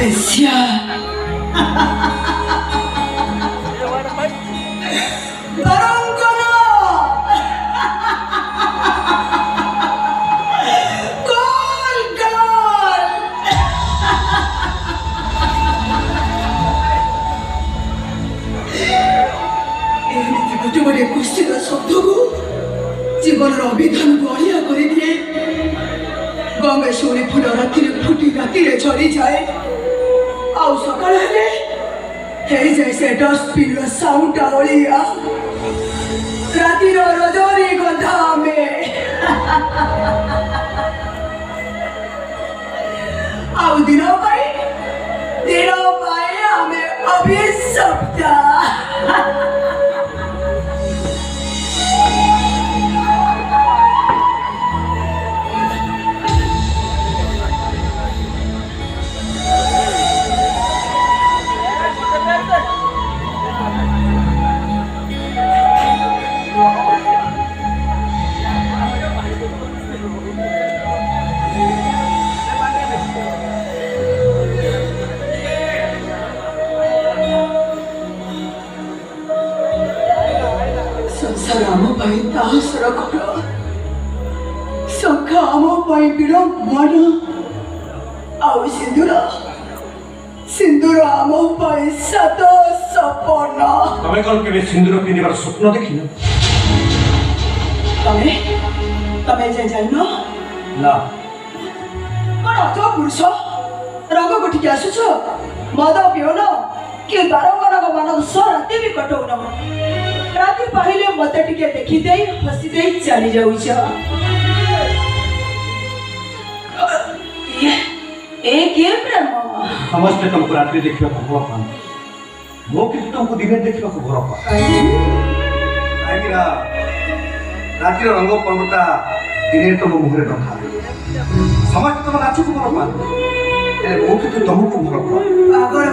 ବେଶ୍ୟା ବରଙ୍କନ ଗୋଲ ଗୋଲ ଏମିତି ଗୋଟେ ଗୋଟେ କୁସ୍ତିର ଶବ୍ଦକୁ ଜୀବନର ଅଭିଧାନକୁ ଅଳିଆ କରିଦିଏ। ଗଙ୍ଗେଶ୍ୱରୀ ଫୁଲ ରାତିରେ ଫୁଟି ରାତିରେ ଝଡ଼ିଯାଏ, ଆଉ ସକାଳ ହେଲେ ହେଇଯାଏ ସେ ଡଷ୍ଟବିନ୍ର ସାଉଣ୍ଡ ଅଳିଆ। ରାତିର ରଜନୀ ଗନ୍ଧା ଆମେ ଆଉ ଦିନ ପାଇଁ ଆମେ ଅଭିଶପ୍ତ। ସଂସାର ଆମ ପାଇଁ ତାହାସର ଘର, ଶଙ୍ଖା ଆମ ପାଇଁ ବିଡ଼ମ୍ବନ, ଆଉ ସିନ୍ଦୁର ଆମ ପାଇଁ ସାତ ସପନ। ତମେ କଣ କେବେ ସିନ୍ଦୁର ପିନ୍ଧିବାର ସ୍ୱପ୍ନ ଦେଖିନ? ତମେ ଯେ ଜାଣିନ ନା। କଣ ଅଜ ପୁରୁଷ ରଙ୍ଗ ଗୋଟିକି ଆସୁଛ, ମଦ ପିଉନ କି ବାରମାନଙ୍କ ମାନଙ୍କ ସହ ରାତି ବି କଟଉନ। ରାତି ପାହିଲେ ମତେ ଟିକେ ଦେଖିଦେଇ ହସି ଦେଇ ଚାଲି ଯାଉଛ। ଏ କିଏ ପ୍ରେମ? ସମସ୍ତେ ତମକୁ ରାତିରେ ଦେଖିବାକୁ ଭଲ ପାଆନ୍ତି, ମୁଁ କିନ୍ତୁ ତମକୁ ଦିନରେ ଦେଖିବାକୁ ଭଲ ପାଏ। କାହିଁକି ନା ରାତିର ରଙ୍ଗ ପର୍ବଟା ଦିନରେ ତମ ମୁହଁରେ ନଥା। ସମସ୍ତେ ତମ ନାଚକୁ ଭଲ ପାଆନ୍ତି, ହେଲେ ମୁଁ କିନ୍ତୁ ତମକୁ ଭଲ ପାଏ।